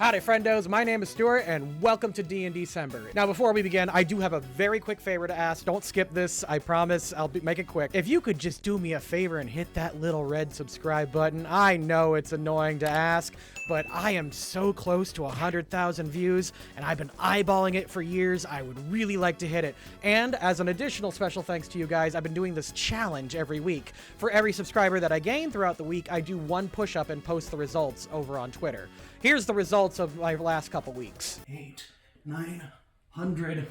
Howdy friendos, my name is Stuart and welcome to D&D December. Now before we begin, I do have a very quick favor to ask. Don't skip this, I promise. I'll make it quick. If you could just do me a favor and hit that little red subscribe button. I know it's annoying to ask, but I am so close to 100,000 views and I've been eyeballing it for years. I would really like to hit it. And as an additional special thanks to you guys, I've been doing this challenge every week. For every subscriber that I gain throughout the week, I do one push-up and post the results over on Twitter. Here's the results of my last couple weeks. 8, 900.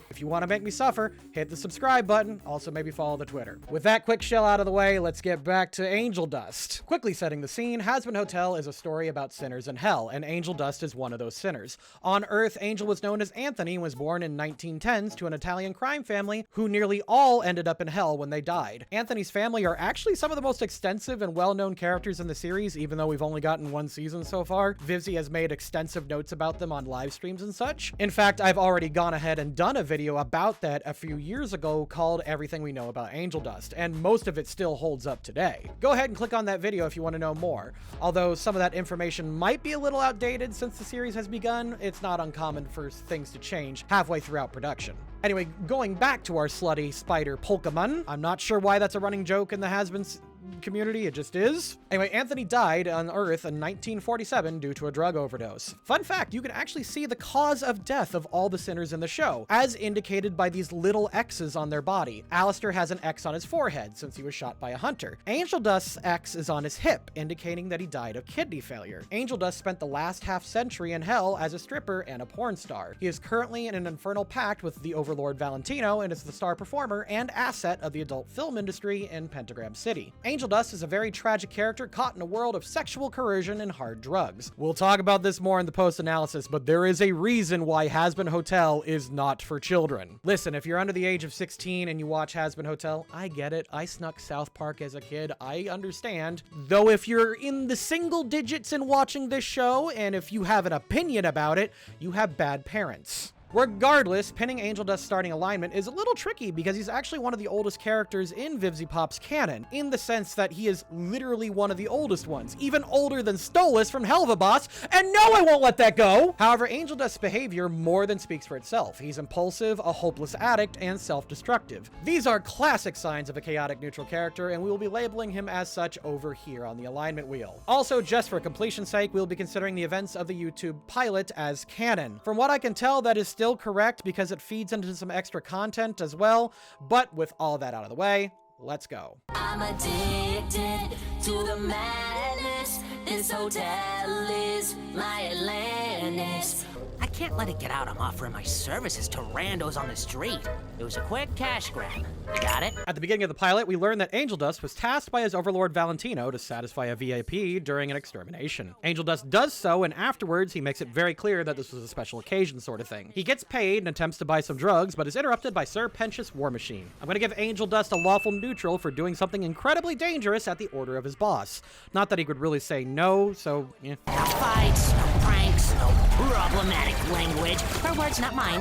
If you want to make me suffer, hit the subscribe button. Also, maybe follow the Twitter. With that quick shell out of the way, let's get back to Angel Dust. Quickly setting the scene, Hazbin Hotel is a story about sinners in hell, and Angel Dust is one of those sinners. On Earth, Angel was known as Anthony and was born in 1910s to an Italian crime family who nearly all ended up in hell when they died. Anthony's family are actually some of the most extensive and well-known characters in the series, even though we've only gotten one season so far. Vivzy has made extensive notes about them on live streams and such. In fact, I've already gone ahead and done a video about that a few years ago called Everything We Know About Angel Dust, and most of it still holds up today. Go ahead and click on that video if you want to know more. Although some of that information might be a little outdated since the series has begun, it's not uncommon for things to change halfway throughout production. Anyway, going back to our slutty spider Pokemon, I'm not sure why that's a running joke in the Hazbin community, it just is. Anyway, Anthony died on Earth in 1947 due to a drug overdose. Fun fact, you can actually see the cause of death of all the sinners in the show, as indicated by these little X's on their body. Alistair has an X on his forehead since he was shot by a hunter. Angel Dust's X is on his hip, indicating that he died of kidney failure. Angel Dust spent the last half century in hell as a stripper and a porn star. He is currently in an infernal pact with the Overlord Valentino and is the star performer and asset of the adult film industry in Pentagram City. Angel Dust is a very tragic character caught in a world of sexual coercion and hard drugs. We'll talk about this more in the post-analysis, but there is a reason why Hazbin Hotel is not for children. Listen, if you're under the age of 16 and you watch Hazbin Hotel, I get it. I snuck South Park as a kid. I understand. Though if you're in the single digits in watching this show, and if you have an opinion about it, you have bad parents. Regardless, pinning Angel Dust's starting alignment is a little tricky because he's actually one of the oldest characters in Vivzy Pop's canon, in the sense that he is literally one of the oldest ones, even older than Stolas from Helva Boss, and no, I won't let that go! However, Angel Dust's behavior more than speaks for itself. He's impulsive, a hopeless addict, and self-destructive. These are classic signs of a chaotic neutral character, and we will be labeling him as such over here on the alignment wheel. Also, just for completion's sake, we'll be considering the events of the YouTube pilot as canon. From what I can tell, that is still correct because it feeds into some extra content as well, but with all that out of the way, let's go. I'm addicted to the madness. This hotel is my Atlantis. I can't let it get out I'm offering my services to randos on the street. It was a quick cash grab. You got it? At the beginning of the pilot, we learned that Angel Dust was tasked by his overlord Valentino to satisfy a VIP during an extermination. Angel Dust does so, and afterwards he makes it very clear that this was a special occasion sort of thing. He gets paid and attempts to buy some drugs, but is interrupted by Sir Pentious War Machine. I'm gonna give Angel Dust a lawful neutral for doing something incredibly dangerous at the order of his boss. Not that he could really say no, so yeah. No fights, no pranks, no problematic language. Her words, not mine.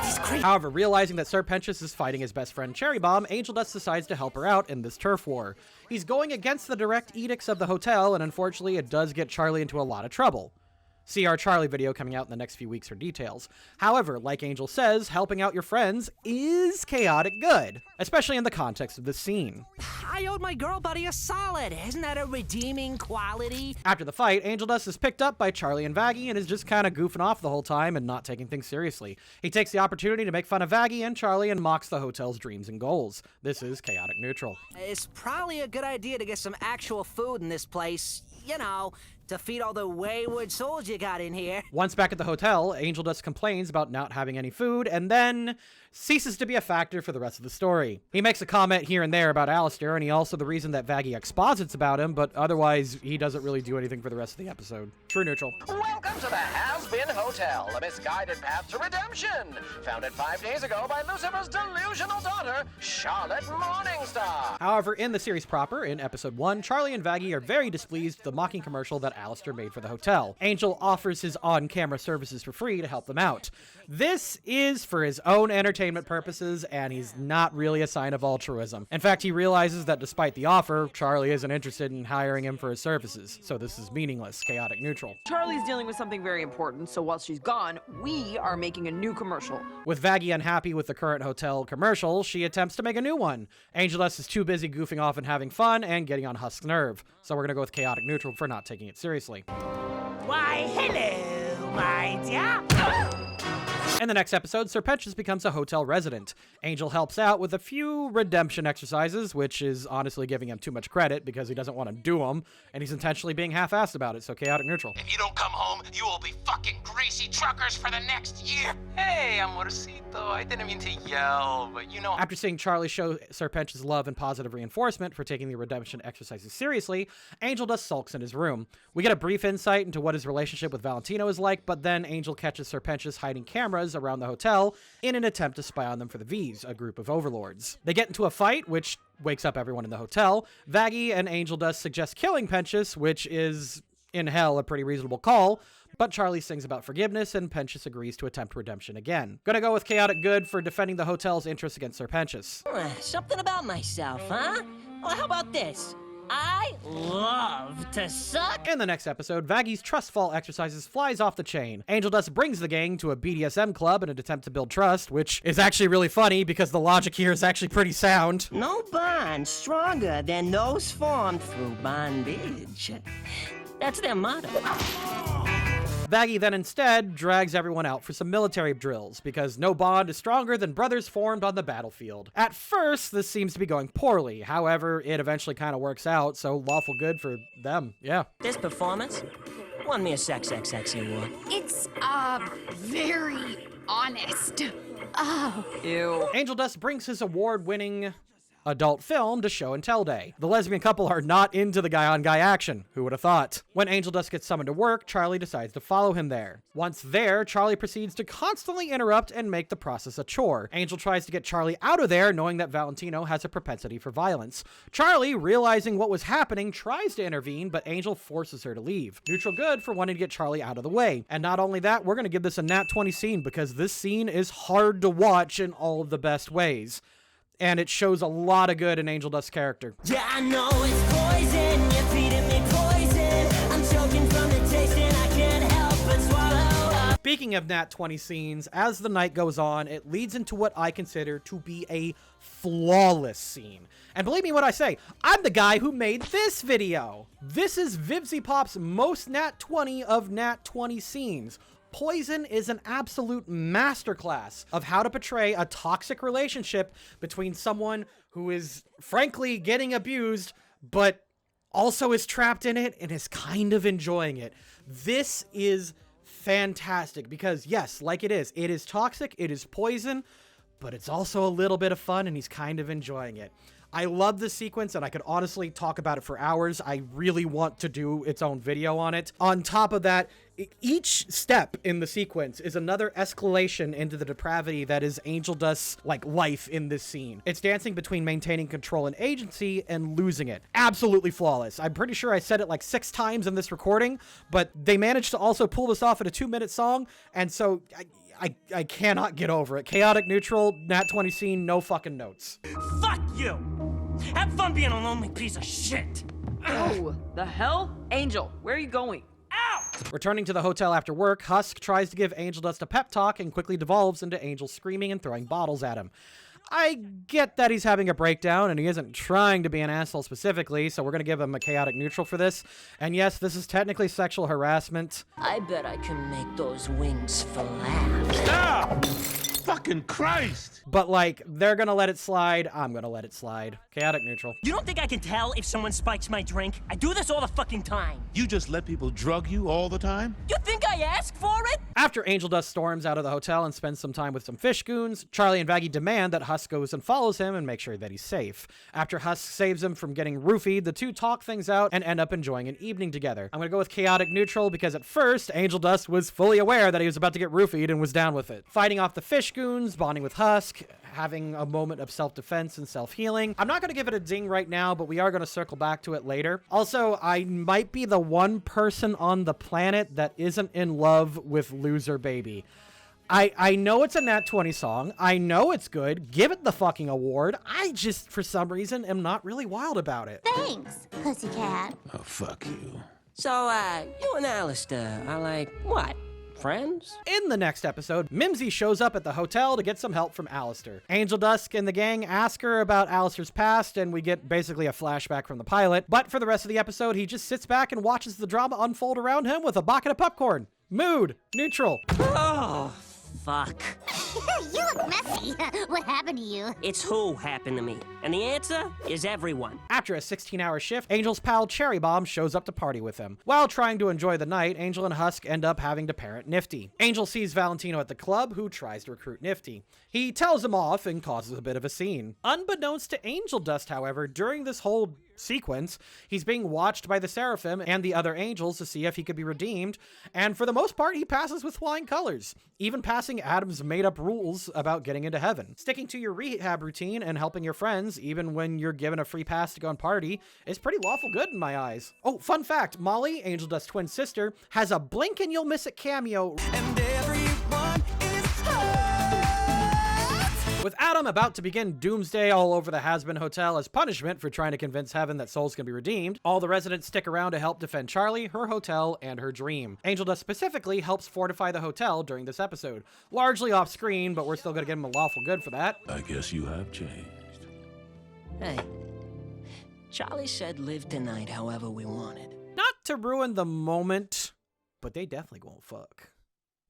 These crazy. However, realizing that Sir Pentious is fighting his best friend Cherry Bomb, Angel Dust decides to help her out in this turf war. He's going against the direct edicts of the hotel, and unfortunately it does get Charlie into a lot of trouble. See our Charlie video coming out in the next few weeks for details. However, like Angel says, helping out your friends is chaotic good, especially in the context of the scene. I owed my girl buddy a solid. Isn't that a redeeming quality? After the fight, Angel Dust is picked up by Charlie and Vaggie and is just kind of goofing off the whole time and not taking things seriously. He takes the opportunity to make fun of Vaggie and Charlie and mocks the hotel's dreams and goals. This is chaotic neutral. It's probably a good idea to get some actual food in this place. You know, to feed all the wayward souls you got in here. Once back at the hotel, Angel Dust complains about not having any food and then ceases to be a factor for the rest of the story. He makes a comment here and there about Alistair, and he also the reason that Vaggie exposits about him, but otherwise he doesn't really do anything for the rest of the episode. True neutral. Welcome to the Hazbin Hotel, a misguided path to redemption. Founded 5 days ago by Lucifer's delusional daughter, Charlotte Morningstar. However, in the series proper, in episode 1, Charlie and Vaggie are very displeased with the mocking commercial that Alistair made for the hotel. Angel offers his on-camera services for free to help them out. This is for his own entertainment purposes, and he's not really a sign of altruism. In fact, he realizes that despite the offer, Charlie isn't interested in hiring him for his services, so this is meaningless, chaotic neutral. Charlie's dealing with something very important, So while she's gone, we are making a new commercial. With Vaggie unhappy with the current hotel commercial, she attempts to make a new one. Angel Dust is too busy goofing off and having fun and getting on Husk's nerve. So we're gonna go with chaotic neutral for not taking it seriously. Why, hello, my dear. In the next episode, Serpentius becomes a hotel resident. Angel helps out with a few redemption exercises, which is honestly giving him too much credit because he doesn't want to do them, and he's intentionally being half-assed about it, so chaotic neutral. If you don't come home, you will be fucking greasy truckers for the next year. Hey, amorcito, I didn't mean to yell, but you know. After seeing Charlie show Serpentius love and positive reinforcement for taking the redemption exercises seriously, Angel Dust sulks in his room. We get a brief insight into what his relationship with Valentino is like, but then Angel catches Serpentius hiding cameras around the hotel in an attempt to spy on them for the V's, a group of overlords. They get into a fight, which wakes up everyone in the hotel. Vaggie and Angel Dust suggest killing Pentius, which is, in hell, a pretty reasonable call, but Charlie sings about forgiveness, and Pentius agrees to attempt redemption again. Gonna go with chaotic good for defending the hotel's interests against Serpentius. Something about myself, huh? Well, how about this? I love to suck. In the next episode, Vaggie's trust fall exercises flies off the chain. Angel Dust brings the gang to a BDSM club in an attempt to build trust, which is actually really funny because the logic here is actually pretty sound. No bond stronger than those formed through bondage. That's their motto. Vaggie then instead drags everyone out for some military drills, because no bond is stronger than brothers formed on the battlefield. At first, this seems to be going poorly. However, it eventually kind of works out, so lawful good for them, yeah. This performance won me a sexy award. It's, very honest. Oh. Ew. Angel Dust brings his award-winning adult film to show and tell day. The lesbian couple are not into the guy-on-guy action. Who would have thought? When Angel Dust gets summoned to work, Charlie decides to follow him there. Once there, Charlie proceeds to constantly interrupt and make the process a chore. Angel tries to get Charlie out of there, knowing that Valentino has a propensity for violence. Charlie, realizing what was happening, tries to intervene, but Angel forces her to leave. Neutral good for wanting to get Charlie out of the way. And not only that, we're gonna give this a nat 20 scene because this scene is hard to watch in all of the best ways. And it shows a lot of good in Angel Dust's character. Yeah, I know it's poison. You're feeding me poison. I'm choking from the taste and I can't help but swallow. Speaking of nat 20 scenes, as the night goes on, it leads into what I consider to be a flawless scene. And believe me when I say, I'm the guy who made this video. This is Vivzy Pop's most nat 20 of nat 20 scenes. Poison is an absolute masterclass of how to portray a toxic relationship between someone who is frankly getting abused, but also is trapped in it and is kind of enjoying it. This is fantastic because yes, like it is toxic, it is poison, but it's also a little bit of fun and he's kind of enjoying it. I love this sequence and I could honestly talk about it for hours. I really want to do its own video on it. On top of that, each step in the sequence is another escalation into the depravity that is Angel Dust's life in this scene. It's dancing between maintaining control and agency and losing it. Absolutely flawless. I'm pretty sure I said it 6 times in this recording, but they managed to also pull this off in a 2-minute song, and so I cannot get over it. Chaotic neutral, nat 20 scene, no fucking notes. Fuck you! Have fun being a lonely piece of shit! Oh, the hell? Angel, where are you going? Ow! Returning to the hotel after work, Husk tries to give Angel Dust a pep talk and quickly devolves into Angel screaming and throwing bottles at him. I get that he's having a breakdown and he isn't trying to be an asshole specifically, so we're going to give him a chaotic neutral for this. And yes, this is technically sexual harassment. I bet I can make those wings flap. Ah! Fucking Christ! But they're going to let it slide. I'm going to let it slide. Chaotic neutral. You don't think I can tell if someone spikes my drink? I do this all the fucking time. You just let people drug you all the time? You think I ask for it? After Angel Dust storms out of the hotel and spends some time with some fish goons, Charlie and Vaggie demand that Husk goes and follows him and make sure that he's safe. After Husk saves him from getting roofied, the two talk things out and end up enjoying an evening together. I'm going to go with chaotic neutral because at first, Angel Dust was fully aware that he was about to get roofied and was down with it. Fighting off the fish goons, bonding with Husk, having a moment of self-defense and self-healing. I'm not going to give it a ding right now, but we are going to circle back to it later. Also, I might be the one person on the planet that isn't in love with Loser Baby. I know it's a nat 20 song. I know it's good. Give it the fucking award. I just, for some reason, am not really wild about it. Thanks, pussycat. Oh, fuck you. So, you and Alistair are what? Friends? In the next episode, Mimsy shows up at the hotel to get some help from Alistair. Angel Dust and the gang ask her about Alistair's past, and we get basically a flashback from the pilot. But for the rest of the episode, he just sits back and watches the drama unfold around him with a bucket of popcorn. Mood neutral. Oh, fuck. You look messy. What happened to you? It's who happened to me. And the answer is everyone. After a 16-hour shift, Angel's pal Cherry Bomb shows up to party with him. While trying to enjoy the night, Angel and Husk end up having to parent Nifty. Angel sees Valentino at the club, who tries to recruit Nifty. He tells him off and causes a bit of a scene. Unbeknownst to Angel Dust, however, during this whole sequence, he's being watched by the Seraphim and the other angels to see if he could be redeemed, and for the most part, he passes with flying colors, even passing Adam's made-up rules about getting into heaven. Sticking to your rehab routine and helping your friends, even when you're given a free pass to go and party, is pretty lawful good in my eyes. Oh, fun fact, Molly, Angel Dust's twin sister, has a blink and you'll miss it cameo. And everyone is with Adam about to begin doomsday all over the Hazbin Hotel as punishment for trying to convince heaven that souls can be redeemed, all the residents stick around to help defend Charlie, her hotel, and her dream. Angel Dust specifically helps fortify the hotel during this episode. Largely off screen, but we're still gonna give him a lawful good for that. I guess you have changed. Hey, Charlie said live tonight however we wanted. Not to ruin the moment, but they definitely gonna fuck.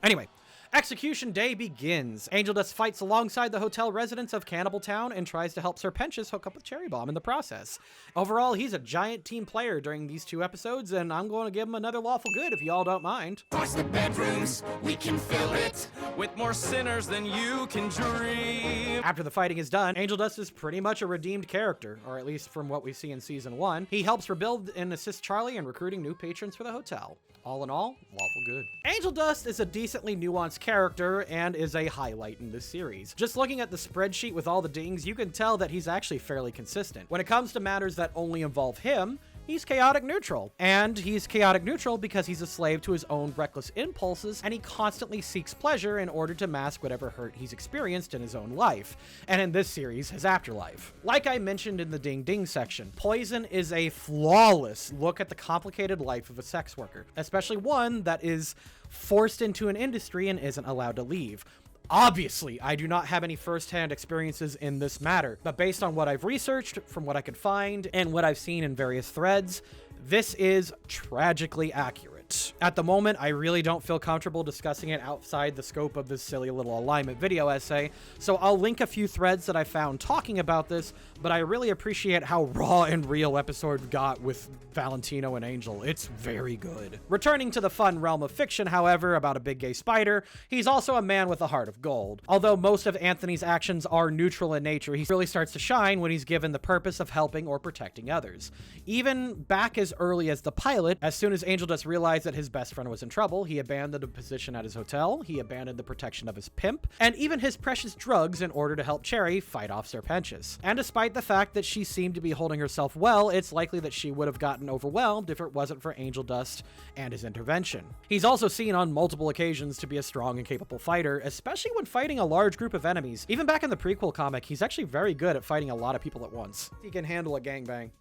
Anyway, execution day begins. Angel Dust fights alongside the hotel residents of Cannibal Town and tries to help Serpentius hook up with Cherry Bomb in the process. Overall, he's a giant team player during these 2 episodes, and I'm going to give him another lawful good if y'all don't mind. Force the bedrooms, we can fill it with more sinners than you can dream. After the fighting is done, Angel Dust is pretty much a redeemed character, or at least from what we see in season 1. He helps rebuild and assist Charlie in recruiting new patrons for the hotel. All in all, lawful good. Angel Dust is a decently nuanced character and is a highlight in this series. Just looking at the spreadsheet with all the dings, you can tell that he's actually fairly consistent. When it comes to matters that only involve him, he's chaotic neutral. And he's chaotic neutral because he's a slave to his own reckless impulses, and he constantly seeks pleasure in order to mask whatever hurt he's experienced in his own life, and in this series, his afterlife. Like I mentioned in the Ding Ding section, Poison is a flawless look at the complicated life of a sex worker, especially one that is forced into an industry and isn't allowed to leave. Obviously, I do not have any first-hand experiences in this matter, but based on what I've researched, from what I could find, and what I've seen in various threads, this is tragically accurate. At the moment, I really don't feel comfortable discussing it outside the scope of this silly little alignment video essay, so I'll link a few threads that I found talking about this, but I really appreciate how raw and real episode got with Valentino and Angel. It's very good. Returning to the fun realm of fiction, however, about a big gay spider, he's also a man with a heart of gold. Although most of Anthony's actions are neutral in nature, he really starts to shine when he's given the purpose of helping or protecting others. Even back as early as the pilot, as soon as Angel Dust realized that his best friend was in trouble, he abandoned a position at his hotel, he abandoned the protection of his pimp, and even his precious drugs in order to help Cherry fight off Serpentius. And despite the fact that she seemed to be holding herself well, it's likely that she would have gotten overwhelmed if it wasn't for Angel Dust and his intervention. He's also seen on multiple occasions to be a strong and capable fighter, especially when fighting a large group of enemies. Even back in the prequel comic, he's actually very good at fighting a lot of people at once. He can handle a gangbang.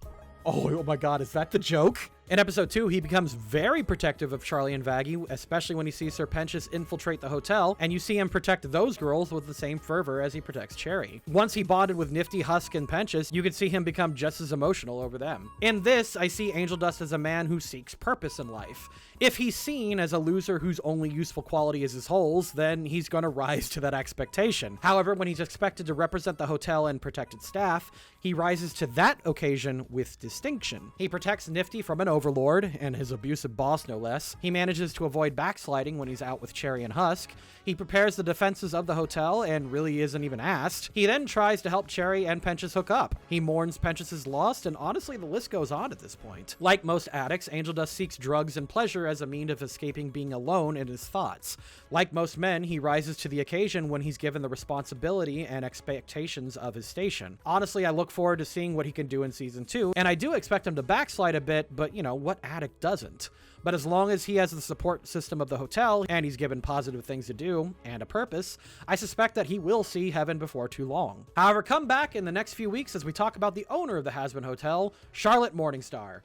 Oh my god, is that the joke? In episode 2, he becomes very protective of Charlie and Vaggie, especially when he sees Serpentius infiltrate the hotel, and you see him protect those girls with the same fervor as he protects Cherry. Once he bonded with Nifty, Husk, and Pentious, you can see him become just as emotional over them. In this, I see Angel Dust as a man who seeks purpose in life. If he's seen as a loser whose only useful quality is his holes, then he's gonna rise to that expectation. However, when he's expected to represent the hotel and protect its staff, he rises to that occasion with distinction. He protects Nifty from an overlord, and his abusive boss no less. He manages to avoid backsliding when he's out with Cherry and Husk. He prepares the defenses of the hotel and really isn't even asked. He then tries to help Cherry and Pentious hook up. He mourns Pentious' loss, and honestly, the list goes on at this point. Like most addicts, Angel Dust seeks drugs and pleasure as a means of escaping being alone in his thoughts. Like most men, he rises to the occasion when he's given the responsibility and expectations of his station. Honestly, I look forward to seeing what he can do in season 2, and I do expect him to backslide a bit, but you know, what addict doesn't? But as long as he has the support system of the hotel, and he's given positive things to do, and a purpose, I suspect that he will see heaven before too long. However, come back in the next few weeks as we talk about the owner of the Hazbin Hotel, Charlotte Morningstar.